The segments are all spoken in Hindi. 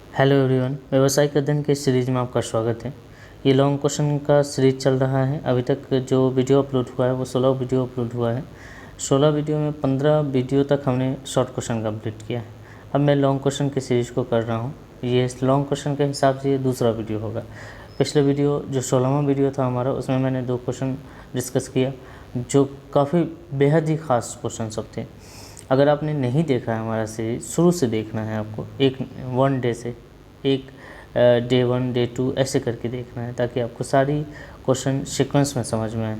हेलो एवरीवन, व्यावसायिक अध्ययन के सीरीज़ में आपका स्वागत है। ये लॉन्ग क्वेश्चन का सीरीज चल रहा है। अभी तक जो वीडियो अपलोड हुआ है वो 16 वीडियो अपलोड हुआ है। 16 वीडियो में 15 वीडियो तक हमने शॉर्ट क्वेश्चन कंप्लीट किया है। अब मैं लॉन्ग क्वेश्चन की सीरीज़ को कर रहा हूँ। ये लॉन्ग क्वेश्चन के हिसाब से ये दूसरा वीडियो होगा। पिछले वीडियो जो 16वां वीडियो था हमारा, उसमें मैंने 2 क्वेश्चन डिस्कस किया जो काफ़ी बेहद ही ख़ास क्वेश्चन सब थे। अगर आपने नहीं देखा है हमारा सीरीज, शुरू से देखना है आपको। एक 1 डे से डे 1 डे 2 ऐसे करके देखना है ताकि आपको सारी क्वेश्चन सीक्वेंस में समझ में आए।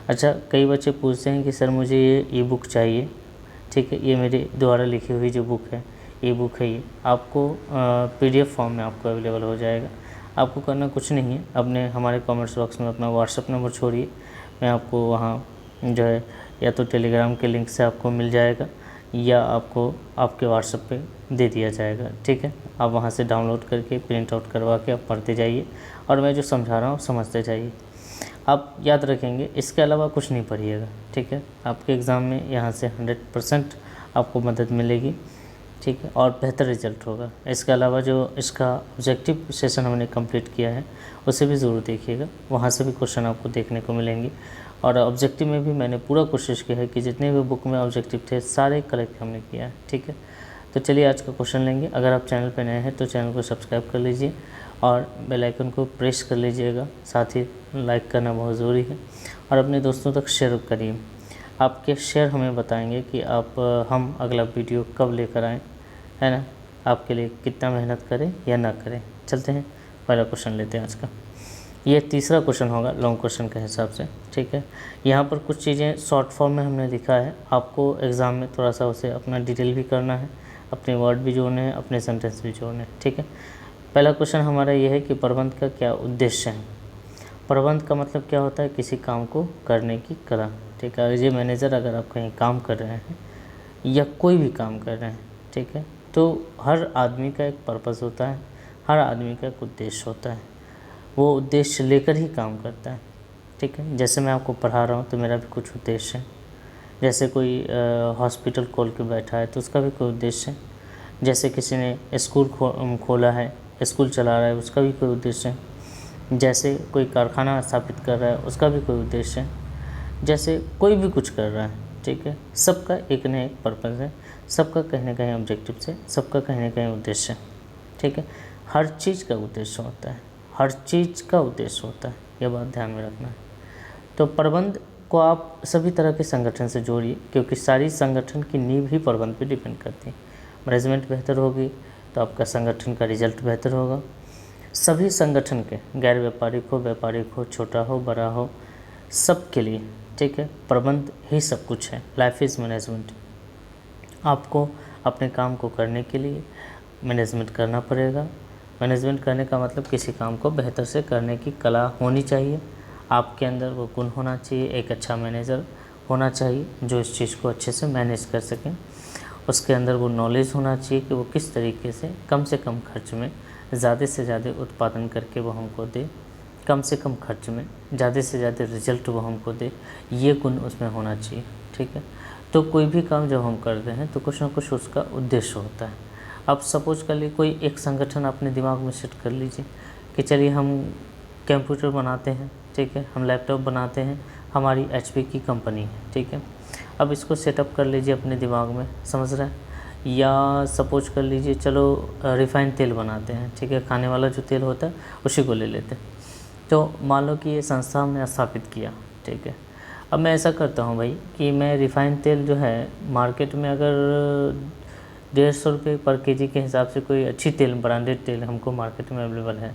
अच्छा, कई बच्चे पूछते हैं कि सर मुझे ये ई बुक चाहिए। ठीक है, ये मेरे द्वारा लिखी हुई जो बुक है, ई बुक है, ये आपको PDF फॉर्म में आपको अवेलेबल हो जाएगा। आपको करना कुछ नहीं है, अपने हमारे कमेंट्स बॉक्स में अपना व्हाट्सअप नंबर छोड़िए, मैं आपको वहाँ जो है या तो टेलीग्राम के लिंक से आपको मिल जाएगा या आपको आपके व्हाट्सएप पे दे दिया जाएगा। ठीक है, आप वहाँ से डाउनलोड करके प्रिंट आउट करवा के आप पढ़ते जाइए और मैं जो समझा रहा हूँ समझते जाइए। आप याद रखेंगे, इसके अलावा कुछ नहीं पढ़िएगा। ठीक है, आपके एग्ज़ाम में यहाँ से 100% आपको मदद मिलेगी। ठीक है, और बेहतर रिजल्ट होगा। इसके अलावा जो इसका ऑब्जेक्टिव सेशन हमने कंप्लीट किया है उसे भी ज़रूर देखिएगा, वहाँ से भी क्वेश्चन आपको देखने को मिलेंगे। और ऑब्जेक्टिव में भी मैंने पूरा कोशिश की है कि जितने भी बुक में ऑब्जेक्टिव थे सारे कलेक्ट हमने किया है। ठीक है, तो चलिए आज का क्वेश्चन लेंगे। अगर आप चैनल पर नए हैं तो चैनल को सब्सक्राइब कर लीजिए और बेल आइकन को प्रेस कर लीजिएगा। साथ ही लाइक करना बहुत ज़रूरी है और अपने दोस्तों तक शेयर करिए। आपके शेयर हमें बताएंगे कि हम अगला वीडियो कब लेकर आएँ, है ना। आपके लिए कितना मेहनत करें या ना करें। चलते हैं, पहला क्वेश्चन लेते हैं आज का। ये तीसरा क्वेश्चन होगा लॉन्ग क्वेश्चन के हिसाब से। ठीक है, यहाँ पर कुछ चीज़ें शॉर्ट फॉर्म में हमने लिखा है। आपको एग्ज़ाम में थोड़ा सा उसे अपना डिटेल भी करना है, अपने वर्ड भी जोड़ने हैं, अपने सेंटेंस भी जोड़ने हैं। ठीक है, पहला क्वेश्चन हमारा ये है कि प्रबंध का क्या उद्देश्य है। प्रबंध का मतलब क्या होता है, किसी काम को करने की कला। ठीक है, एज ए मैनेजर अगर आप कहीं काम कर रहे हैं या कोई भी काम कर रहे हैं, ठीक है, तो हर आदमी का एक पर्पस होता है, हर आदमी का एक उद्देश्य होता है। वो उद्देश्य लेकर ही काम करता है। ठीक है, जैसे मैं आपको पढ़ा रहा हूँ तो मेरा भी कुछ उद्देश्य है। जैसे कोई हॉस्पिटल खोल के बैठा है तो उसका भी कोई उद्देश्य है। जैसे किसी ने स्कूल खोला है, स्कूल चला रहा है, उसका भी कोई उद्देश्य है। जैसे कोई कारखाना स्थापित कर रहा है, उसका भी कोई उद्देश्य है। जैसे कोई भी कुछ कर रहा है, ठीक है, सबका एक न एक पर्पज़ है, सबका कहीं ना कहीं ऑब्जेक्टिव से, सबका कहीं ना कहीं उद्देश्य है। ठीक है, हर चीज़ का उद्देश्य होता है, हर चीज़ का उद्देश्य होता है, यह बात ध्यान में रखना है। तो प्रबंध को आप सभी तरह के संगठन से जोड़िए, क्योंकि सारी संगठन की नींव ही प्रबंध पे डिपेंड करती है। मैनेजमेंट बेहतर होगी तो आपका संगठन का रिजल्ट बेहतर होगा। सभी संगठन के, गैर व्यापारिक हो, व्यापारिक हो, छोटा हो, बड़ा हो, सब के लिए, ठीक है, प्रबंध ही सब कुछ है। Life is management. आपको अपने काम को करने के लिए मैनेजमेंट करना पड़ेगा। मैनेजमेंट करने का मतलब किसी काम को बेहतर से करने की कला होनी चाहिए। आपके अंदर वो गुण होना चाहिए, एक अच्छा मैनेजर होना चाहिए जो इस चीज़ को अच्छे से मैनेज कर सकें। उसके अंदर वो नॉलेज होना चाहिए कि वो किस तरीके से कम खर्च में ज़्यादा से ज़्यादा उत्पादन करके वो हमको दे, कम से कम खर्च में ज़्यादा से ज़्यादा रिजल्ट वो हमको दे। ये गुण उसमें होना चाहिए। ठीक है, तो कोई भी काम जब हम करते हैं तो कुछ ना कुछ उसका उद्देश्य होता है। अब सपोज कर लिए कोई एक संगठन अपने दिमाग में सेट कर लीजिए कि चलिए हम कंप्यूटर बनाते हैं, ठीक है, हम लैपटॉप बनाते हैं, हमारी HP की कंपनी है। ठीक है, अब इसको सेटअप कर लीजिए अपने दिमाग में, समझ रहे हैं। या सपोज कर लीजिए चलो रिफ़ाइंड तेल बनाते हैं, ठीक है, खाने वाला जो तेल होता है उसी को ले लेते हैं। तो मान लो कि ये संस्था हमने स्थापित किया, ठीक है। अब मैं ऐसा करता हूँ भाई कि मैं रिफ़ाइंड तेल जो है मार्केट में अगर 150 रुपये पर केजी के हिसाब से कोई अच्छी तेल, ब्रांडेड तेल हमको मार्केट में अवेलेबल है,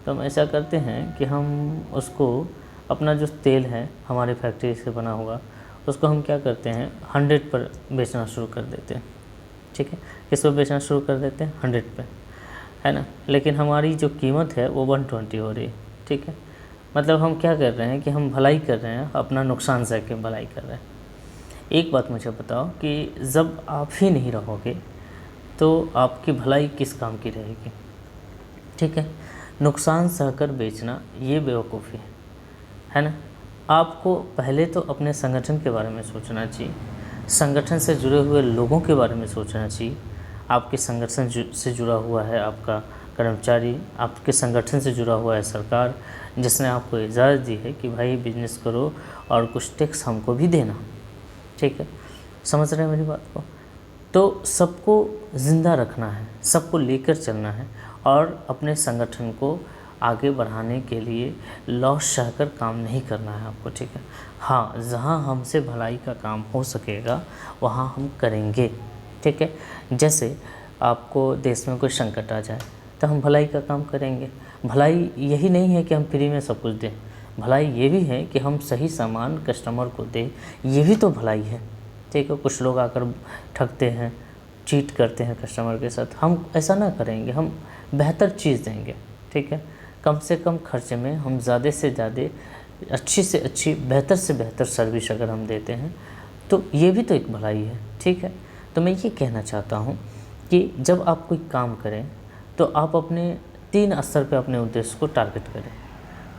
तो हम ऐसा करते हैं कि हम उसको, अपना जो तेल है हमारी फैक्ट्री से बना हुआ, उसको हम क्या करते हैं 100 पर बेचना शुरू कर देते हैं। ठीक है, किस पर बेचना शुरू कर देते हैं 100 पे, है ना। लेकिन हमारी जो कीमत है वो 120 हो रही है। ठीक है, मतलब हम क्या कर रहे हैं कि हम भलाई कर रहे हैं, अपना नुकसान सह के भलाई कर रहे हैं। एक बात मुझे बताओ कि जब आप ही नहीं रहोगे तो आपकी भलाई किस काम की रहेगी। ठीक है, नुकसान सहकर बेचना ये बेवकूफ़ी है ना। आपको पहले तो अपने संगठन के बारे में सोचना चाहिए, संगठन से जुड़े हुए लोगों के बारे में सोचना चाहिए। आपके संगठन से जुड़ा हुआ है आपका कर्मचारी, आपके संगठन से जुड़ा हुआ है सरकार, जिसने आपको इजाज़त दी है कि भाई बिजनेस करो और कुछ टैक्स हमको भी देना, ठीक है। समझ रहे हैं मेरी बात को? तो सबको ज़िंदा रखना है, सबको लेकर चलना है और अपने संगठन को आगे बढ़ाने के लिए लॉस सहकर काम नहीं करना है आपको, ठीक है। हाँ, जहाँ हमसे भलाई का काम हो सकेगा वहाँ हम करेंगे, ठीक है। जैसे आपको देश में कोई संकट आ जाए तो हम भलाई का काम करेंगे। भलाई यही नहीं है कि हम फ्री में सब कुछ दें, भलाई ये भी है कि हम सही सामान कस्टमर को दें, ये भी तो भलाई है, ठीक है। कुछ लोग आकर ठगते हैं, चीट करते हैं कस्टमर के साथ, हम ऐसा ना करेंगे, हम बेहतर चीज़ देंगे, ठीक है। कम से कम खर्चे में हम ज़्यादा से ज़्यादा अच्छी से अच्छी, बेहतर से बेहतर सर्विस अगर हम देते हैं तो ये भी तो एक भलाई है, ठीक है। तो मैं ये कहना चाहता हूँ कि जब आप कोई काम करें तो आप अपने 3 स्तर पे अपने उद्देश्य को टारगेट करें।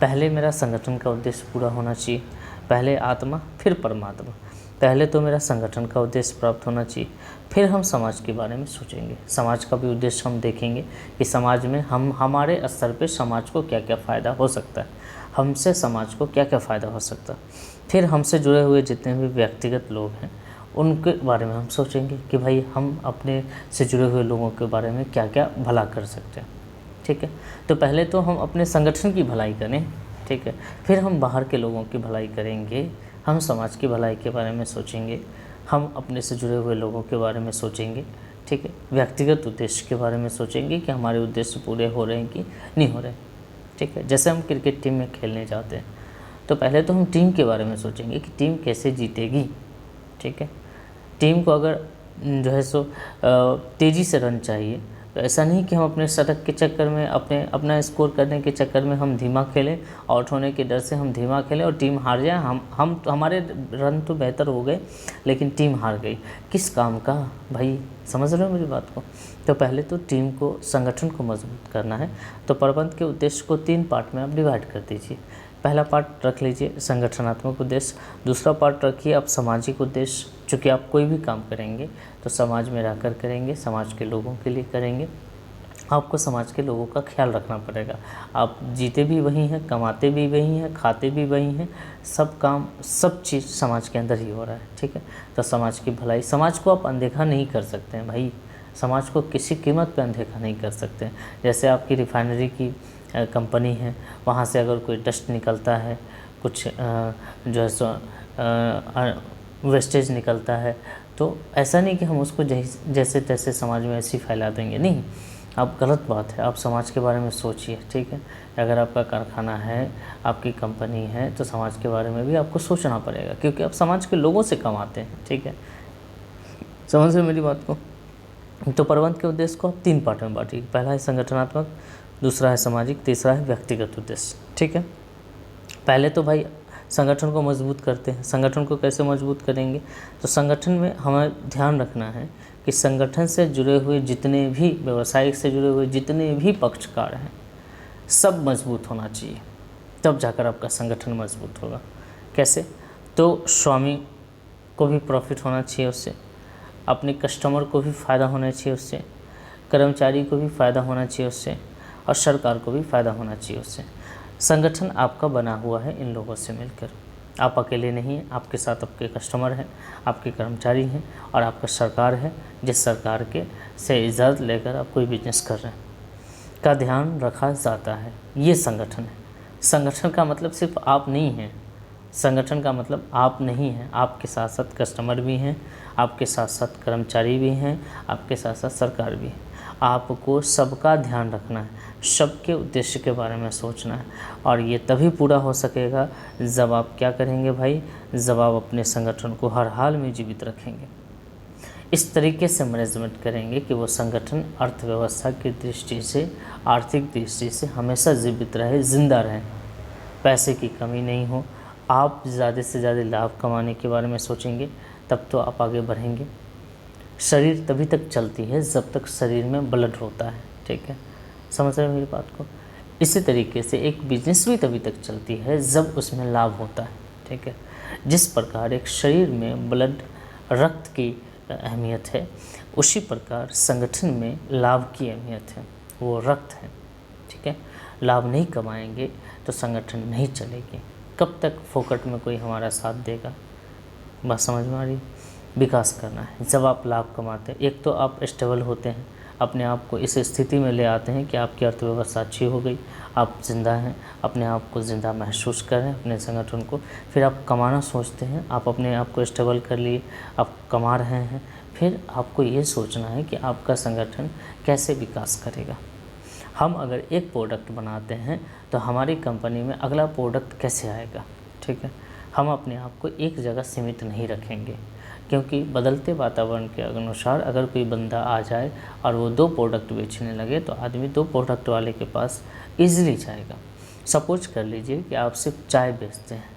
पहले मेरा संगठन का उद्देश्य पूरा होना चाहिए, पहले आत्मा फिर परमात्मा। पहले तो मेरा संगठन का उद्देश्य प्राप्त होना चाहिए, फिर हम समाज के बारे में सोचेंगे, समाज का भी उद्देश्य हम देखेंगे कि समाज में हम हमारे स्तर पे समाज को क्या क्या फ़ायदा हो सकता है, हमसे समाज को क्या क्या फ़ायदा हो सकता है। फिर हमसे जुड़े हुए जितने भी व्यक्तिगत लोग हैं उनके बारे में हम सोचेंगे कि भाई हम अपने से जुड़े हुए लोगों के बारे में क्या क्या भला कर सकते हैं, ठीक है। तो पहले तो हम अपने संगठन की भलाई करें, ठीक है, फिर हम बाहर के लोगों की भलाई करेंगे, हम समाज की भलाई के बारे में सोचेंगे, हम अपने से जुड़े हुए लोगों के बारे में सोचेंगे, ठीक है। व्यक्तिगत उद्देश्य के बारे में सोचेंगे कि हमारे उद्देश्य पूरे हो रहे हैं कि नहीं हो रहे, ठीक है। जैसे हम क्रिकेट टीम में खेलने जाते हैं तो पहले तो हम टीम के बारे में सोचेंगे कि टीम कैसे जीतेगी, ठीक है। टीम को अगर जो है सो तेज़ी से रन चाहिए, तो ऐसा नहीं कि हम अपने शतक के चक्कर में, अपना स्कोर करने के चक्कर में हम धीमा खेलें, आउट होने के डर से हम धीमा खेलें और टीम हार जाए। हम हमारे रन तो बेहतर हो गए लेकिन टीम हार गई, किस काम का भाई? समझ रहे हो मेरी बात को? तो पहले तो टीम को, संगठन को मजबूत करना है। तो प्रबंध के उद्देश्य को 3 पार्ट में आप डिवाइड कर दीजिए। पहला पार्ट रख लीजिए संगठनात्मक उद्देश्य, दूसरा पार्ट रखिए आप सामाजिक उद्देश्य, चूँकि आप कोई भी काम करेंगे तो समाज में रहकर करेंगे, समाज के लोगों के लिए करेंगे, आपको समाज के लोगों का ख्याल रखना पड़ेगा। आप जीते भी वही हैं, कमाते भी वही हैं, खाते भी वही हैं, सब काम, सब चीज़ समाज के अंदर ही हो रहा है, ठीक है। तो समाज की भलाई, समाज को आप अनदेखा नहीं कर सकते हैं भाई, समाज को किसी कीमत पे अनदेखा नहीं कर सकते हैं। जैसे आपकी रिफाइनरी की कंपनी है, वहाँ से अगर कोई डस्ट निकलता है, कुछ जो है सो वेस्टेज निकलता है, तो ऐसा नहीं कि हम उसको जैसे तैसे समाज में ऐसे फैला देंगे, नहीं, आप गलत बात है। आप समाज के बारे में सोचिए, ठीक है। अगर आपका कारखाना है, आपकी कंपनी है, तो समाज के बारे में भी आपको सोचना पड़ेगा, क्योंकि आप समाज के लोगों से कमाते हैं, ठीक है। समझ रहे मेरी बात को? तो प्रबंध के उद्देश्य को आप 3 पार्ट में बांटिए। पहला है संगठनात्मक, दूसरा है सामाजिक, तीसरा है व्यक्तिगत उद्देश्य, ठीक है। पहले तो भाई संगठन को मजबूत करते हैं। संगठन को कैसे मजबूत करेंगे? तो संगठन में हमें ध्यान रखना है कि संगठन से जुड़े हुए जितने भी, व्यवसाय से जुड़े हुए जितने भी पक्षकार हैं, सब मजबूत होना चाहिए, तब जाकर आपका संगठन मजबूत होगा। कैसे? तो स्वामी को भी प्रॉफिट होना चाहिए उससे, अपने कस्टमर को भी फ़ायदा होना चाहिए उससे, कर्मचारी को भी फ़ायदा होना चाहिए उससे, और सरकार को भी फ़ायदा होना चाहिए उससे। संगठन आपका बना हुआ है इन लोगों से मिलकर, आप अकेले नहीं हैं, आपके साथ आपके कस्टमर हैं, आपके कर्मचारी हैं और आपका सरकार है, जिस सरकार के से इजाज़त लेकर आप कोई बिजनेस कर रहे हैं, का ध्यान रखा जाता है। ये संगठन है। संगठन का मतलब सिर्फ आप नहीं हैं, संगठन का मतलब आप नहीं हैं, आपके साथ साथ कस्टमर भी हैं, आपके साथ साथ कर्मचारी भी हैं, आपके साथ साथ सरकार भी है। आपको सबका ध्यान रखना है, सबके उद्देश्य के बारे में सोचना है, और ये तभी पूरा हो सकेगा जब आप क्या करेंगे भाई, जब आप अपने संगठन को हर हाल में जीवित रखेंगे। इस तरीके से मैनेजमेंट करेंगे कि वो संगठन अर्थव्यवस्था की दृष्टि से, आर्थिक दृष्टि से हमेशा जीवित रहे, जिंदा रहे, पैसे की कमी नहीं हो। आप ज़्यादा से ज़्यादा लाभ कमाने के बारे में सोचेंगे, तब तो आप आगे बढ़ेंगे। शरीर तभी तक चलती है जब तक शरीर में ब्लड होता है, ठीक है। समझ रहे हैं मेरी बात को? इसी तरीके से एक बिजनेस भी तभी तक चलती है जब उसमें लाभ होता है, ठीक है। जिस प्रकार एक शरीर में ब्लड, रक्त की अहमियत है, उसी प्रकार संगठन में लाभ की अहमियत है। वो रक्त हैं, ठीक है। लाभ नहीं कमाएंगे तो संगठन नहीं चलेगी। कब तक फोकट में कोई हमारा साथ देगा? बात समझ में आ रही? विकास करना है। जब आप लाभ कमाते हैं, एक तो आप स्टेबल होते हैं, अपने आप को इस स्थिति में ले आते हैं कि आपकी अर्थव्यवस्था अच्छी हो गई, आप ज़िंदा हैं, अपने आप को ज़िंदा महसूस कर रहे हैं, अपने संगठन को। फिर आप कमाना सोचते हैं, आप अपने आप को स्टेबल कर लिए, आप कमा रहे हैं। फिर आपको ये सोचना है कि आपका संगठन कैसे विकास करेगा। हम अगर एक प्रोडक्ट बनाते हैं तो हमारी कंपनी में अगला प्रोडक्ट कैसे आएगा, ठीक है। हम अपने आप को एक जगह सीमित नहीं रखेंगे, क्योंकि बदलते वातावरण के अनुसार अगर कोई बंदा आ जाए और वो 2 प्रोडक्ट बेचने लगे तो आदमी 2 प्रोडक्ट वाले के पास ईजिली जाएगा। सपोज कर लीजिए कि आप सिर्फ चाय बेचते हैं,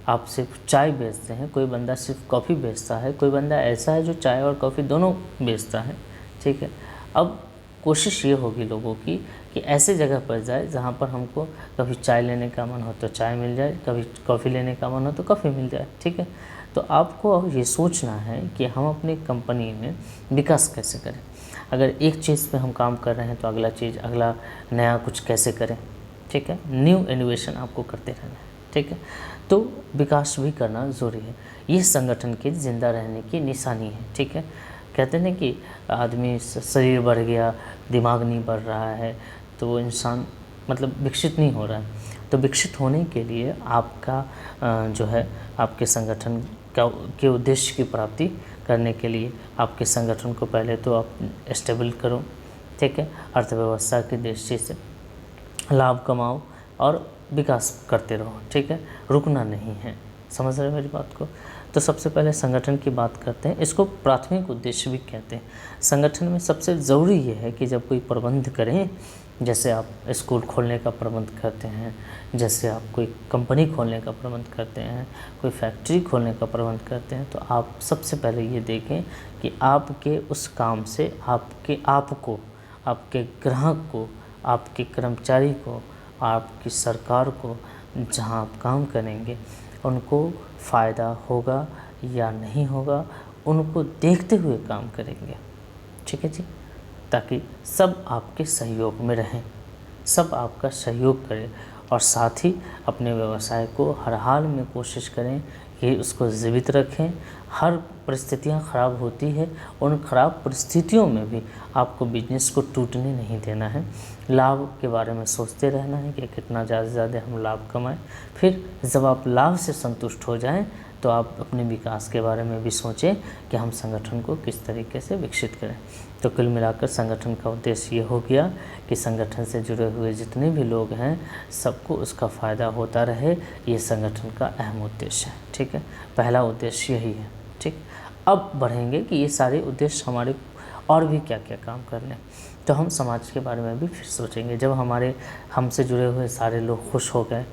आप सिर्फ चाय बेचते हैं, कोई बंदा सिर्फ कॉफ़ी बेचता है, कोई बंदा ऐसा है जो चाय और कॉफ़ी दोनों बेचता है, ठीक है। अब कोशिश ये होगी लोगों की कि ऐसे जगह पर जाए जहाँ पर हमको कभी चाय लेने का मन हो तो चाय मिल जाए, कभी कॉफ़ी लेने का मन हो तो कॉफ़ी मिल जाए, ठीक है। तो आपको अब ये सोचना है कि हम अपनी कंपनी में विकास कैसे करें। अगर एक चीज़ पे हम काम कर रहे हैं तो अगला नया कुछ कैसे करें, ठीक है। न्यू इनोवेशन आपको करते रहना है, ठीक है। तो विकास भी करना ज़रूरी है। ये संगठन के ज़िंदा रहने की निशानी है, ठीक है। कहते हैं कि आदमी शरीर बढ़ गया, दिमाग नहीं बढ़ रहा है, तो वो इंसान मतलब विकसित नहीं हो रहा है। तो विकसित होने के लिए आपका जो है आपके संगठन के उद्देश्य की प्राप्ति करने के लिए आपके संगठन को पहले तो आप स्टेबल करो, ठीक है। अर्थव्यवस्था की दृष्टि से लाभ कमाओ और विकास करते रहो, ठीक है। रुकना नहीं है। समझ रहे हैं मेरी बात को? तो सबसे पहले संगठन की बात करते हैं। इसको प्राथमिक उद्देश्य भी कहते हैं। संगठन में सबसे ज़रूरी ये है कि जब कोई प्रबंध करें, जैसे आप स्कूल खोलने का प्रबंध करते हैं, जैसे आप कोई कंपनी खोलने का प्रबंध करते हैं, कोई फैक्ट्री खोलने का प्रबंध करते हैं, तो आप सबसे पहले ये देखें कि आपके उस काम से आपको, आपके ग्राहक को, आपके कर्मचारी को, आपकी सरकार को, जहाँ आप काम करेंगे उनको फ़ायदा होगा या नहीं होगा, उनको देखते हुए काम करेंगे, ठीक है जी। ताकि सब आपके सहयोग में रहें, सब आपका सहयोग करें और साथ ही अपने व्यवसाय को हर हाल में कोशिश करें कि उसको जीवित रखें। हर परिस्थितियां ख़राब होती है, उन ख़राब परिस्थितियों में भी आपको बिजनेस को टूटने नहीं देना है। लाभ के बारे में सोचते रहना है कि कितना ज़्यादा से ज़्यादा हम लाभ कमाएं। फिर जब आप लाभ से संतुष्ट हो जाएं तो आप अपने विकास के बारे में भी सोचें कि हम संगठन को किस तरीके से विकसित करें। तो कुल मिलाकर संगठन का उद्देश्य ये हो गया कि संगठन से जुड़े हुए जितने भी लोग हैं सबको उसका फ़ायदा होता रहे। ये संगठन का अहम उद्देश्य है, ठीक है। पहला उद्देश्य यही है, ठीक। अब बढ़ेंगे कि ये सारे उद्देश्य हमारे और भी क्या क्या काम कर लें। तो हम समाज के बारे में भी फिर सोचेंगे। जब हमसे जुड़े हुए सारे लोग खुश हो गए,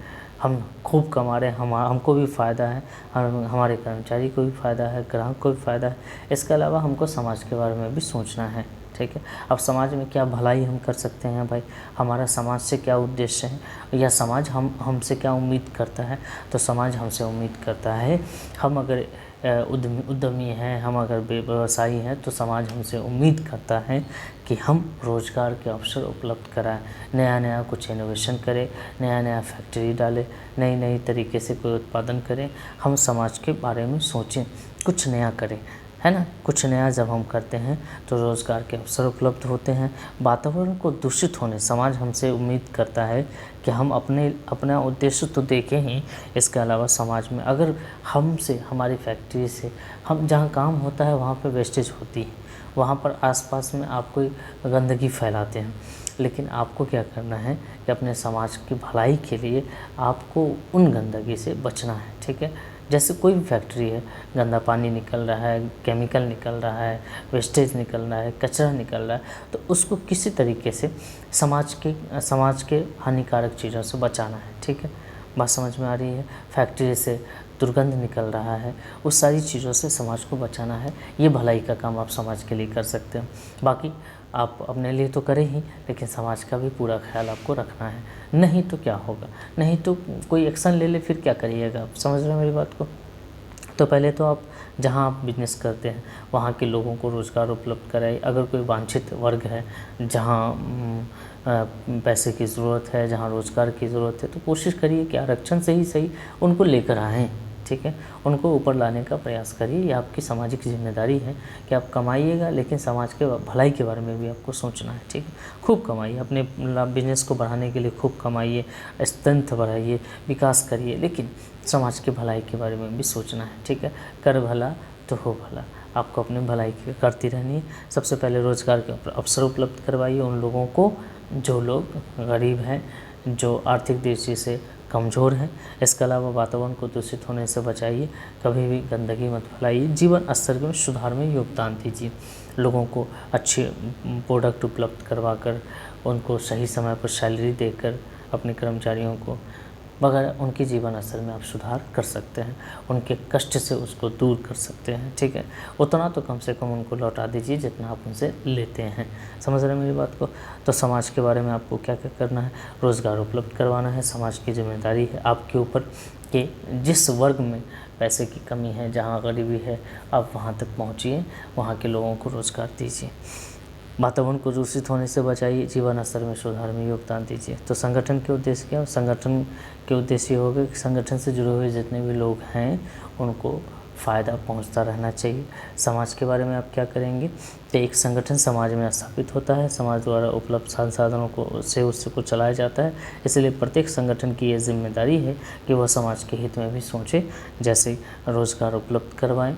हम खूब कमा रहे हैं, हमको भी फ़ायदा है, हमारे कर्मचारी को भी फ़ायदा है, ग्राहक को भी फ़ायदा है। इसके अलावा हमको समाज के बारे में भी सोचना है, ठीक है। अब समाज में क्या भलाई हम कर सकते हैं भाई, हमारा समाज से क्या उद्देश्य है या समाज हमसे क्या उम्मीद करता है। तो समाज हमसे उम्मीद करता है, हम अगर उद्यमी हैं, हम अगर व्यवसायी हैं तो समाज हमसे उम्मीद करता है कि हम रोज़गार के अवसर उपलब्ध कराएं, नया कुछ इनोवेशन करें, नया फैक्ट्री डालें, नई तरीके से कोई उत्पादन करें। हम समाज के बारे में सोचें, कुछ नया करें, है ना। कुछ नया जब हम करते हैं तो रोज़गार के अवसर उपलब्ध होते हैं। वातावरण को दूषित होने समाज हमसे उम्मीद करता है कि हम अपना उद्देश्य तो देखें ही, इसके अलावा समाज में अगर हमारी फैक्ट्री से हम जहाँ काम होता है वहाँ पे वेस्टेज होती है, वहाँ पर आसपास में आप कोई गंदगी फैलाते हैं, लेकिन आपको क्या करना है कि अपने समाज की भलाई के लिए आपको उन गंदगी से बचना है, ठीक है। जैसे कोई भी फैक्ट्री है, गंदा पानी निकल रहा है, केमिकल निकल रहा है, वेस्टेज निकल रहा है, कचरा निकल रहा है, तो उसको किसी तरीके से समाज के हानिकारक चीज़ों से बचाना है, ठीक है। बात समझ में आ रही है। फैक्ट्री से दुर्गंध निकल रहा है, उस सारी चीज़ों से समाज को बचाना है। ये भलाई का काम आप समाज के लिए कर सकते हो। बाकी आप अपने लिए तो करें ही, लेकिन समाज का भी पूरा ख्याल आपको रखना है। नहीं तो क्या होगा, नहीं तो कोई एक्शन ले ले फिर क्या करिएगा आप। समझ रहे हो मेरी बात को? तो पहले तो आप जहाँ आप बिजनेस करते हैं वहाँ के लोगों को रोज़गार उपलब्ध कराइए। अगर कोई वांछित वर्ग है जहाँ पैसे की ज़रूरत है, जहाँ रोज़गार की ज़रूरत है, तो कोशिश करिए कि आरक्षण से ही सही उनको लेकर आएँ, ठीक है, उनको ऊपर लाने का प्रयास करिए। ये आपकी सामाजिक जिम्मेदारी है कि आप कमाइएगा, लेकिन समाज के भलाई के बारे में भी आपको सोचना है, ठीक है। खूब कमाइए, अपने बिजनेस को बढ़ाने के लिए खूब कमाइए, स्ट्रेंथ बढ़ाइए, विकास करिए, लेकिन समाज की भलाई के बारे में भी सोचना है, ठीक है। कर भला तो हो भला, आपको अपनी भलाई करती रहनी है। सबसे पहले रोज़गार के अवसर उपलब्ध करवाइए उन लोगों को जो लोग गरीब हैं, जो आर्थिक दृष्टि से कमज़ोर हैं। इसके अलावा वातावरण को दूषित होने से बचाइए, कभी भी गंदगी मत फैलाइए, जीवन स्तर में सुधार में योगदान दीजिए। लोगों को अच्छे प्रोडक्ट उपलब्ध करवाकर, उनको सही समय पर सैलरी देकर, अपने कर्मचारियों को बगैर उनके जीवन स्तर में आप सुधार कर सकते हैं, उनके कष्ट से उसको दूर कर सकते हैं, ठीक है। उतना तो कम से कम उनको लौटा दीजिए जितना आप उनसे लेते हैं। समझ रहे हैं मेरी बात को? तो समाज के बारे में आपको क्या क्या करना है, रोज़गार उपलब्ध करवाना है। समाज की जिम्मेदारी है आपके ऊपर कि जिस वर्ग में पैसे की कमी है, जहाँ गरीबी है, आप वहाँ तक पहुँचिए, वहाँ के लोगों को रोज़गार दीजिए। वातावरण को दूषित होने से बचाइए, जीवन स्तर में सुधार में योगदान दीजिए। तो संगठन के उद्देश्य क्या? संगठन के उद्देश्य हो गए कि संगठन से जुड़े हुए जितने भी लोग हैं उनको फ़ायदा पहुंचता रहना चाहिए। समाज के बारे में आप क्या करेंगे? तो एक संगठन समाज में स्थापित होता है, समाज द्वारा उपलब्ध संसाधनों को से उसको चलाया जाता है। इसलिए प्रत्येक संगठन की ये जिम्मेदारी है कि वह समाज के हित में भी सोचे, जैसे रोज़गार उपलब्ध करवाएँ,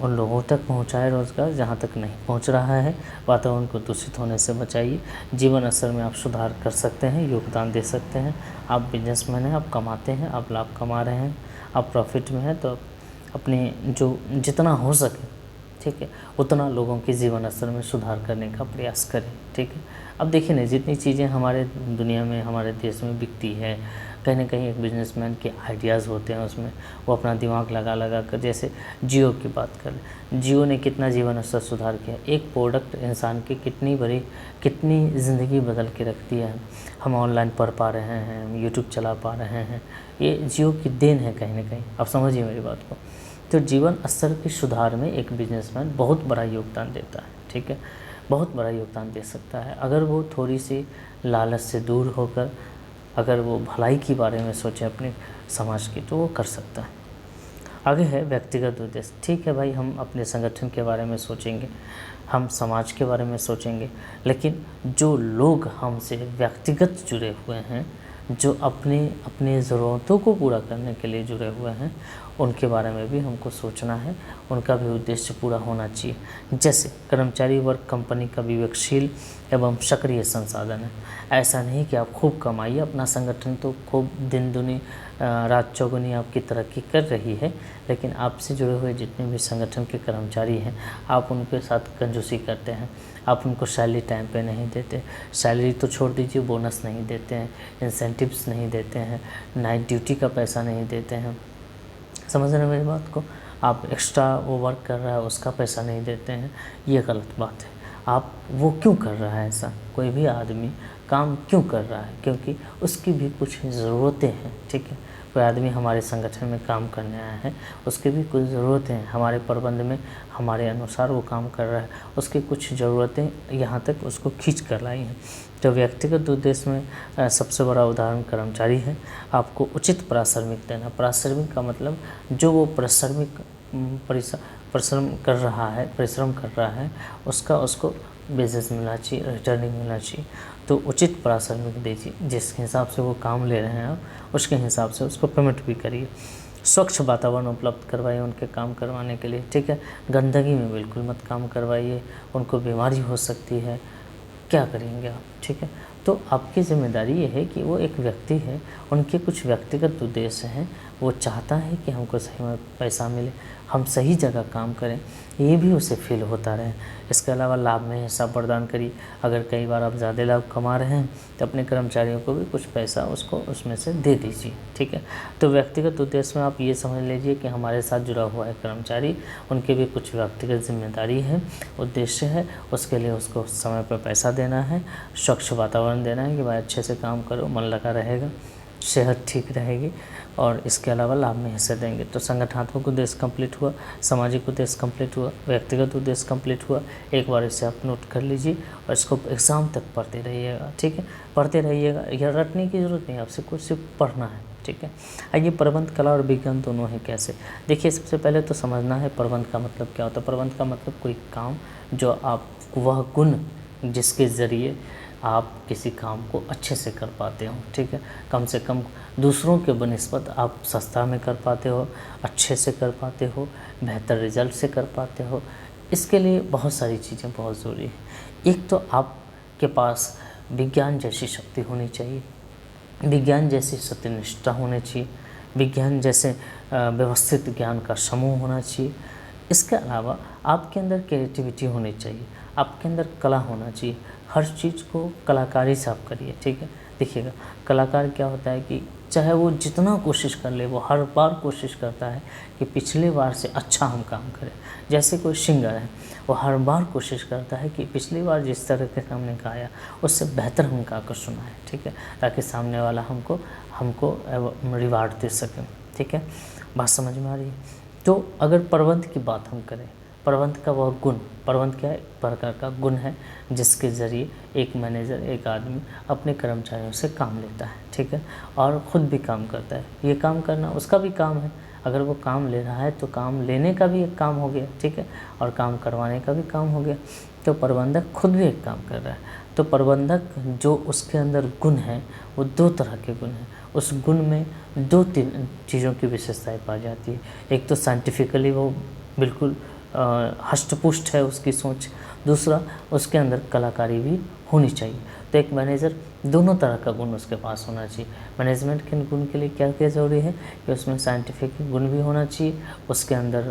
उन लोगों तक पहुंचाए रोज़गार जहां तक नहीं पहुंच रहा है, वातावरण को दूषित होने से बचाइए, जीवन स्तर में आप सुधार कर सकते हैं, योगदान दे सकते हैं। आप बिजनेसमैन हैं, आप कमाते हैं, आप लाभ कमा रहे हैं, आप प्रॉफिट में हैं, तो अपने जो जितना हो सके, ठीक है, उतना लोगों के जीवन स्तर में सुधार करने का प्रयास करें, ठीक है। अब देखिए ना, जितनी चीज़ें हमारे दुनिया में, हमारे देश में बिकती है, कहीं ना कहीं एक बिजनेसमैन के आइडियाज़ होते हैं उसमें, वो अपना दिमाग लगा कर, जैसे जियो की बात करें, जियो ने कितना जीवन स्तर सुधार किया। एक प्रोडक्ट इंसान की कितनी ज़िंदगी बदल के रख दिया है। हम ऑनलाइन पढ़ पा रहे हैं, हम यूट्यूब चला पा रहे हैं, ये जियो की देन है कहीं ना कहीं। आप समझिए मेरी बात को। तो जीवन स्तर के सुधार में एक बिजनेसमैन बहुत बड़ा योगदान देता है, ठीक है, बहुत बड़ा योगदान दे सकता है। अगर वो थोड़ी सी लालच से दूर होकर, अगर वो भलाई के बारे में सोचे अपने समाज की, तो वो कर सकता है। आगे है व्यक्तिगत उद्देश्य। ठीक है भाई, हम अपने संगठन के बारे में सोचेंगे, हम समाज के बारे में सोचेंगे, लेकिन जो लोग हमसे व्यक्तिगत जुड़े हुए हैं, जो अपने ज़रूरतों को पूरा करने के लिए जुड़े हुए हैं, उनके बारे में भी हमको सोचना है, उनका भी उद्देश्य पूरा होना चाहिए। जैसे कर्मचारी वर्ग कंपनी का विवेकशील एवं सक्रिय संसाधन है। ऐसा नहीं कि आप खूब कमाइए, अपना संगठन तो खूब दिन दुनी रात चौगुनी आपकी तरक्की कर रही है, लेकिन आपसे जुड़े हुए जितने भी संगठन के कर्मचारी हैं, आप उनके साथ कंजूसी करते हैं, आप उनको सैलरी टाइम पे नहीं देते। सैलरी तो छोड़ दीजिए, बोनस नहीं देते हैं, इंसेंटिव्स नहीं देते हैं, नाइट ड्यूटी का पैसा नहीं देते हैं। समझ रहे हैं मेरी बात को? आप एक्स्ट्रा वो वर्क कर रहा है उसका पैसा नहीं देते हैं, ये गलत बात है। आप वो क्यों कर रहा है ऐसा? कोई भी आदमी काम क्यों कर रहा है? क्योंकि उसकी भी कुछ ज़रूरतें हैं, ठीक है। कोई आदमी हमारे संगठन में काम करने आया है, उसकी भी कुछ ज़रूरतें हैं, हमारे प्रबंध में हमारे अनुसार वो काम कर रहा है, उसकी कुछ ज़रूरतें यहाँ तक उसको खींच कर लाई हैं। तो व्यक्तिगत उद्देश्य में सबसे बड़ा उदाहरण कर्मचारी है। आपको उचित पारिश्रमिक देना। पारिश्रमिक का मतलब जो वो परिश्रम कर रहा है उसका उसको बेसिस मिलना चाहिए, रिटर्निंग मिलना चाहिए। तो उचित पारिश्रमिक दीजिए, जिस हिसाब से वो काम ले रहे हैं आप, उसके हिसाब से उसको पेमेंट भी करिए। स्वच्छ वातावरण उपलब्ध करवाइए उनके काम करवाने के लिए, ठीक है। गंदगी में बिल्कुल मत काम करवाइए, उनको बीमारी हो सकती है, क्या करेंगे आप, ठीक है। तो आपकी ज़िम्मेदारी ये है कि वो एक व्यक्ति है, उनके कुछ व्यक्तिगत उद्देश्य हैं, वो चाहता है कि हमको सही में पैसा मिले, हम सही जगह काम करें, ये भी उसे फील होता रहे। इसके अलावा लाभ में हिस्सा प्रदान करिए। अगर कई बार आप ज़्यादा लाभ कमा रहे हैं तो अपने कर्मचारियों को भी कुछ पैसा उसको उसमें से दे दीजिए, ठीक है। तो व्यक्तिगत उद्देश्य में आप ये समझ लीजिए कि हमारे साथ जुड़ा हुआ है कर्मचारी, उनके भी कुछ व्यक्तिगत जिम्मेदारी है, उद्देश्य है, उसके लिए उसको समय पर पैसा देना है, स्वच्छ वातावरण देना है कि भाई अच्छे से काम करो, मन लगा रहेगा, सेहत ठीक रहेगी और इसके अलावा लाभ में हिस्सा देंगे। तो संगठनात्मक उद्देश्य कंप्लीट हुआ, सामाजिक उद्देश्य कंप्लीट हुआ, व्यक्तिगत उद्देश्य कंप्लीट हुआ। एक बार इसे आप नोट कर लीजिए और इसको एग्ज़ाम तक पढ़ते रहिएगा, ठीक है, पढ़ते रहिएगा। यह रटने की ज़रूरत नहीं है, आपसे कुछ सिर्फ पढ़ना है, ठीक है। आइए, प्रबंध कला और विज्ञान दोनों हैं कैसे। देखिए, सबसे पहले तो समझना है प्रबंध का मतलब क्या होता है। प्रबंध का मतलब कोई काम जो आप, वह गुण जिसके ज़रिए आप किसी काम को अच्छे से कर पाते हो, ठीक है, कम से कम दूसरों के बनिस्बत आप सस्ता में कर पाते हो, अच्छे से कर पाते हो, बेहतर रिजल्ट से कर पाते हो। इसके लिए बहुत सारी चीज़ें बहुत ज़रूरी है। एक तो आपके पास विज्ञान जैसी शक्ति होनी चाहिए, विज्ञान जैसी सत्यनिष्ठा होनी चाहिए, विज्ञान जैसे व्यवस्थित ज्ञान का समूह होना चाहिए। इसके अलावा आपके अंदर क्रिएटिविटी होनी चाहिए, आपके अंदर कला होना चाहिए। हर चीज़ को कलाकारी से आप करिए, ठीक है। देखिएगा, कलाकार क्या होता है कि चाहे वो जितना कोशिश कर ले, वो हर बार कोशिश करता है कि पिछले बार से अच्छा हम काम करें। जैसे कोई सिंगर है, वो हर बार कोशिश करता है कि पिछली बार जिस तरह के हमने गाया उससे बेहतर हम गा कर सुनाएं, ठीक है, ताकि सामने वाला हमको रिवार्ड दे सके, ठीक है। बात समझ में आ रही है। तो अगर प्रबंध की बात हम करें, प्रबंध का वह गुण, प्रबंध क्या है, एक प्रकार का गुण है जिसके ज़रिए एक मैनेजर, एक आदमी अपने कर्मचारियों से काम लेता है, ठीक है, और ख़ुद भी काम करता है। ये काम करना उसका भी काम है। अगर वो काम ले रहा है तो काम लेने का भी एक काम हो गया, ठीक है, और काम करवाने का भी काम हो गया। तो प्रबंधक खुद भी एक काम कर रहा है। तो प्रबंधक जो उसके अंदर गुण हैं, वो दो तरह के गुण हैं। उस गुण में दो तीन चीज़ों की विशेषताएँ पाई जाती है। एक तो साइंटिफिकली वो बिल्कुल हष्ट-पुष्ट है उसकी सोच, दूसरा उसके अंदर कलाकारी भी होनी चाहिए। तो एक मैनेजर दोनों तरह का गुण उसके पास होना चाहिए। मैनेजमेंट के गुण के लिए क्या क्या ज़रूरी है कि उसमें साइंटिफिक गुण भी होना चाहिए, उसके अंदर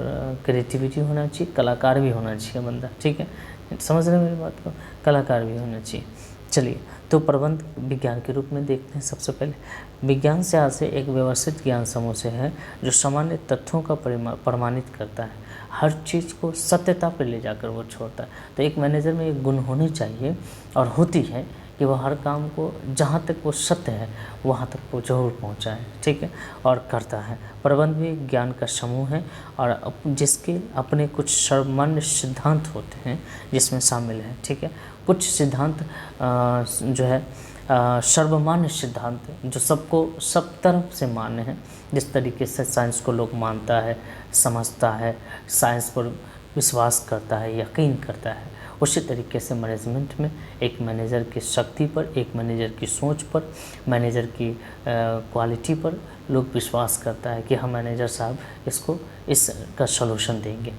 क्रिएटिविटी होना चाहिए, कलाकार भी होना चाहिए बंदा, ठीक है, समझ रहे हैं मेरी बात को, कलाकार भी होना चाहिए। चलिए, तो प्रबंध विज्ञान के रूप में देखते हैं। सबसे पहले विज्ञान से आशय एक व्यवस्थित ज्ञान समूह से है जो सामान्य तथ्यों का प्रमाणित करता है, हर चीज़ को सत्यता पर ले जाकर वो छोड़ता है। तो एक मैनेजर में एक गुण होनी चाहिए और होती है कि वह हर काम को जहाँ तक वो सत्य है वहाँ तक वो जरूर पहुँचाए, ठीक है, और करता है। प्रबंध भी ज्ञान का समूह है और जिसके अपने कुछ सर्वमान्य सिद्धांत होते हैं जिसमें शामिल है, ठीक है। कुछ सिद्धांत जो है सर्वमान्य सिद्धांत जो सबको सब तरफ से मान्य है। जिस तरीके से साइंस को लोग मानता है, समझता है, साइंस पर विश्वास करता है, यकीन करता है, उसी तरीके से मैनेजमेंट में एक मैनेजर की शक्ति पर, एक मैनेजर की सोच पर, मैनेजर की क्वालिटी पर लोग विश्वास करता है कि हम मैनेजर साहब इसका सलूशन देंगे।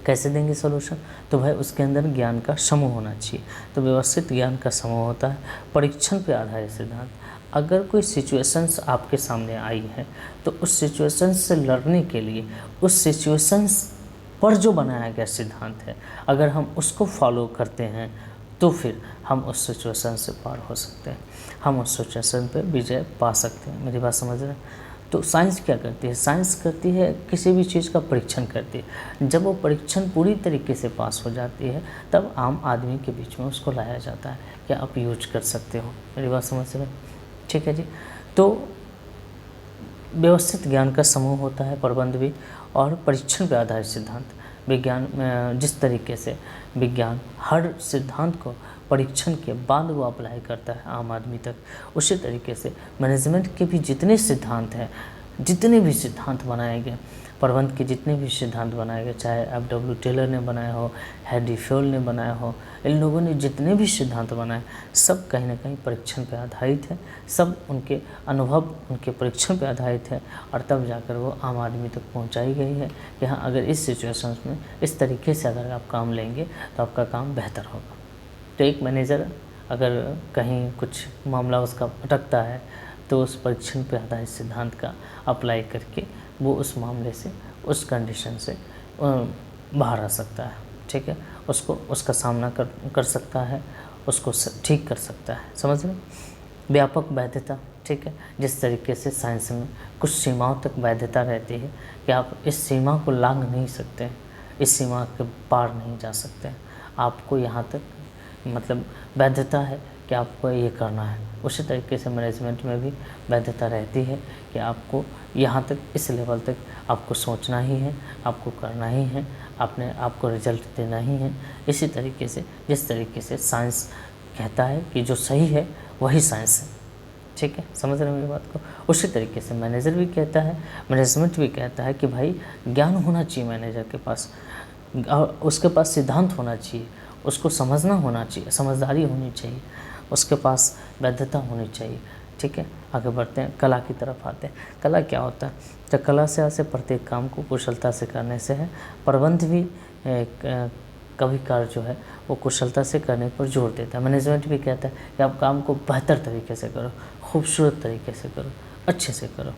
कैसे देंगे सलूशन? तो भाई उसके अंदर ज्ञान का समूह होना चाहिए। तो व्यवस्थित ज्ञान का समूह होता है। परीक्षण पर आधारित सिद्धांत, अगर कोई सिचुएशंस आपके सामने आई है तो उस सिचुएशंस से लड़ने के लिए उस सिचुएशंस पर जो बनाया गया सिद्धांत है, अगर हम उसको फॉलो करते हैं तो फिर हम उस सिचुएशन से पार हो सकते हैं, हम उस सिचुएशन पे विजय पा सकते हैं। मेरी बात समझ रहे हैं? तो साइंस क्या करती है? साइंस करती है किसी भी चीज़ का परीक्षण करती है। जब वो परीक्षण पूरी तरीके से पास हो जाती है तब आम आदमी के बीच में उसको लाया जाता है कि आप यूज कर सकते हो। मेरी बात समझ रहे हैं? ठीक है जी। तो व्यवस्थित ज्ञान का समूह होता है प्रबंध भी, और परीक्षण पर आधारित सिद्धांत। विज्ञान में जिस तरीके से विज्ञान हर सिद्धांत को परीक्षण के बाद वो अप्लाई करता है आम आदमी तक, उसी तरीके से मैनेजमेंट के भी जितने सिद्धांत हैं, जितने भी सिद्धांत बनाए गए, प्रबंध के जितने भी सिद्धांत बनाए गए, चाहे F.W. टेलर ने बनाया हो, हेनरी फ्योल ने बनाया हो, इन लोगों ने जितने भी सिद्धांत बनाए सब कहीं ना कहीं परीक्षण पर आधारित है, सब उनके अनुभव उनके परीक्षण पर आधारित है, और तब जाकर वो आम आदमी तक पहुंचाई गई है कि हाँ, अगर इस सिचुएशन में इस तरीके से अगर आप काम लेंगे तो आपका काम बेहतर होगा। तो एक मैनेजर अगर कहीं कुछ मामला उसका अटकता है तो उस परीक्षण पर आधारित सिद्धांत का अप्लाई करके वो उस मामले से, उस कंडीशन से बाहर आ सकता है, ठीक है, उसका सामना कर सकता है, उसको ठीक कर सकता है। समझ रहे? व्यापक वैधता, ठीक है, जिस तरीके से साइंस में कुछ सीमाओं तक वैधता रहती है कि आप इस सीमा को लांघ नहीं सकते, इस सीमा के पार नहीं जा सकते, आपको यहाँ तक मतलब वैधता है कि आपको ये करना है। उसी तरीके से मैनेजमेंट में भी वैधता रहती है कि आपको यहाँ तक, इस लेवल तक आपको सोचना ही है, आपको करना ही है, आपको रिजल्ट देना ही है। इसी तरीके से, जिस तरीके से साइंस कहता है कि जो सही है वही साइंस है, ठीक है, समझ रहे हैं मेरी बात को। उसी तरीके से मैनेजर भी कहता है, मैनेजमेंट भी कहता है कि भाई ज्ञान होना चाहिए मैनेजर के पास, और उसके पास सिद्धांत होना चाहिए, उसको समझना होना चाहिए, समझदारी होनी चाहिए, उसके पास वैधता होनी चाहिए, ठीक है। आगे बढ़ते हैं, कला की तरफ आते हैं। कला क्या होता है? तो कला से ऐसे प्रत्येक काम को कुशलता से करने से है। प्रबंध भी कभी कार जो है वो कुशलता से करने पर जोर देता है। मैनेजमेंट भी कहता है कि आप काम को बेहतर तरीके से करो, खूबसूरत तरीके से करो, अच्छे से करो,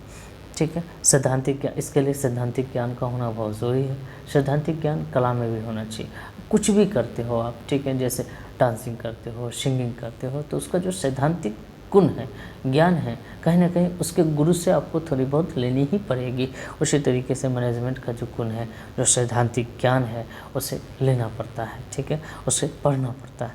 ठीक है। सैद्धांतिक ज्ञान, इसके लिए सैद्धांतिक ज्ञान का होना बहुत ज़रूरी है। सैद्धांतिक ज्ञान कला में भी होना चाहिए। कुछ भी करते हो आप, ठीक है, जैसे डांसिंग करते हो, सिंगिंग करते हो, तो उसका जो सैद्धांतिक गुण है, ज्ञान है, कहीं ना कहीं उसके गुरु से आपको थोड़ी बहुत लेनी ही पड़ेगी। उसी तरीके से मैनेजमेंट का जो गुण है, जो सैद्धांतिक ज्ञान है, उसे लेना पड़ता है, ठीक है, उसे पढ़ना पड़ता है।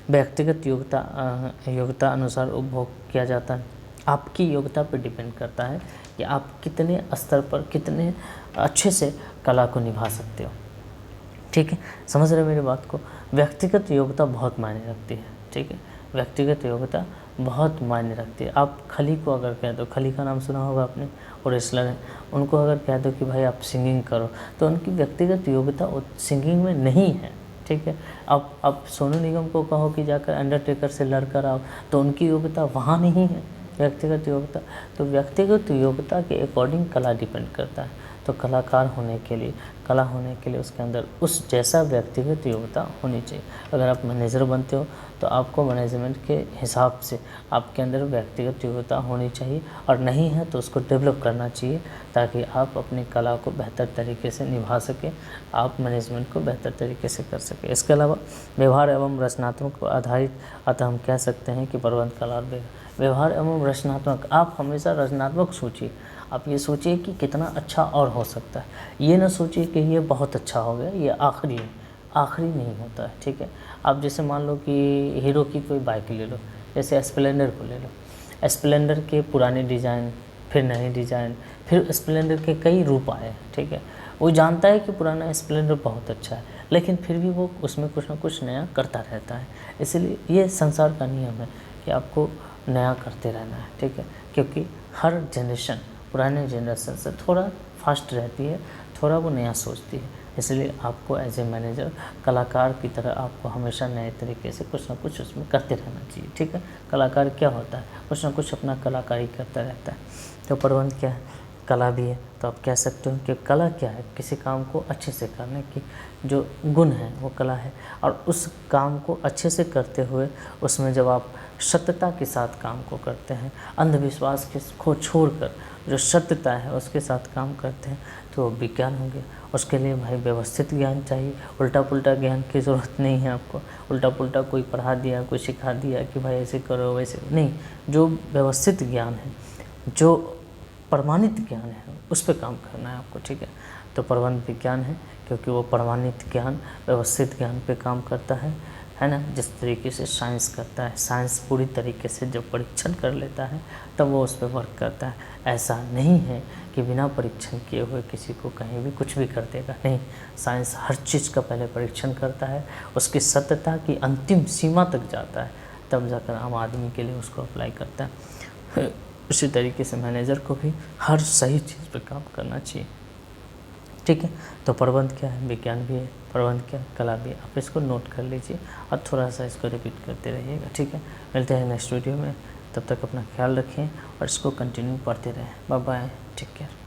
व्यक्तिगत योग्यता अनुसार उपभोग किया जाता है। आपकी योग्यता पर डिपेंड करता है कि आप कितने स्तर पर, कितने अच्छे से कला को निभा सकते हो, ठीक है, समझ रहे मेरी बात को। व्यक्तिगत योग्यता बहुत मायने रखती है, ठीक है, व्यक्तिगत योग्यता बहुत मायने रखती है। आप खली को अगर कह दो, खली का नाम सुना होगा आपने, वो रेसलर है, उनको अगर कह दो कि भाई आप सिंगिंग करो, तो उनकी व्यक्तिगत योग्यता सिंगिंग में नहीं है, ठीक है। आप सोनू निगम को कहो कि जाकर अंडरटेकर से लड़कर आओ, तो उनकी योग्यता वहाँ नहीं है, व्यक्तिगत योग्यता। तो व्यक्तिगत योग्यता के अकॉर्डिंग कला डिपेंड करता है। तो कलाकार होने के लिए, कला होने के लिए उसके अंदर उस जैसा व्यक्तिगत योग्यता होनी चाहिए। अगर आप मैनेजर बनते हो तो आपको मैनेजमेंट के हिसाब से आपके अंदर व्यक्तिगत योग्यता होनी चाहिए, और नहीं है तो उसको डेवलप करना चाहिए, ताकि आप अपनी कला को बेहतर तरीके से निभा सकें, आप मैनेजमेंट को बेहतर तरीके से कर सकें। इसके अलावा व्यवहार एवं रचनात्मक पर आधारित, अतः हम कह सकते हैं कि प्रबंध कला और व्यवहार एवं रचनात्मक, आप हमेशा रचनात्मक सोचिए। आप ये सोचिए कि कितना अच्छा और हो सकता है, ये ना सोचिए कि ये बहुत अच्छा हो गया, ये आखिरी है, आखिरी नहीं होता है, ठीक है। आप जैसे मान लो कि हीरो की कोई बाइक ले लो, जैसे स्प्लेंडर को ले लो। स्प्लेंडर के पुराने डिज़ाइन, फिर नए डिज़ाइन, फिर स्प्लेंडर के कई रूप आए, ठीक है। वो जानता है कि पुराना स्प्लेंडर बहुत अच्छा है, लेकिन फिर भी वो उसमें कुछ ना कुछ नया करता रहता है। इसलिए ये संसार का नियम है कि आपको नया करते रहना है, ठीक है, क्योंकि हर जनरेशन पुराने जनरेशन से थोड़ा फास्ट रहती है, थोड़ा वो नया सोचती है। इसलिए आपको एज ए मैनेजर, कलाकार की तरह आपको हमेशा नए तरीके से कुछ ना कुछ उसमें करते रहना चाहिए, ठीक है। कलाकार क्या होता है? कुछ ना कुछ अपना कलाकारी करता रहता है। तो प्रबंध क्या है? कला भी है। तो आप कह सकते हो कि कला क्या है? किसी काम को अच्छे से करने की जो गुण है वो कला है। और उस काम को अच्छे से करते हुए उसमें जब आप सत्यता के साथ काम को करते हैं, अंधविश्वास को छोड़कर जो सत्यता है उसके साथ काम करते हैं, तो विज्ञान हो गया। उसके लिए भाई व्यवस्थित ज्ञान चाहिए, उल्टा पुल्टा ज्ञान की ज़रूरत नहीं है आपको। उल्टा पुल्टा कोई पढ़ा दिया, कोई सिखा दिया कि भाई ऐसे करो वैसे नहीं, जो व्यवस्थित ज्ञान है, जो प्रमाणित ज्ञान है, उस पर काम करना है आपको, ठीक है। तो प्रबंध विज्ञान है, क्योंकि वो प्रमाणित ज्ञान, व्यवस्थित ज्ञान पे काम करता है ना। जिस तरीके से साइंस करता है, साइंस पूरी तरीके से जब परीक्षण कर लेता है तब वो उस पर वर्क करता है। ऐसा नहीं है कि बिना परीक्षण किए हुए किसी को कहीं भी कुछ भी कर देगा, नहीं। साइंस हर चीज़ का पहले परीक्षण करता है, उसकी सत्यता की अंतिम सीमा तक जाता है, तब जाकर आम आदमी के लिए उसको अप्लाई करता है। उसी तरीके से मैनेजर को भी हर सही चीज़ पर काम करना चाहिए, ठीक है। तो प्रबंध क्या है? विज्ञान भी है। प्रबंध क्या है? कला भी है। आप इसको नोट कर लीजिए और थोड़ा सा इसको रिपीट करते रहिएगा, ठीक है। मिलते हैं नेक्स्ट वीडियो में, तब तक अपना ख्याल रखें और इसको कंटिन्यू पढ़ते रहें। Bye bye, take care.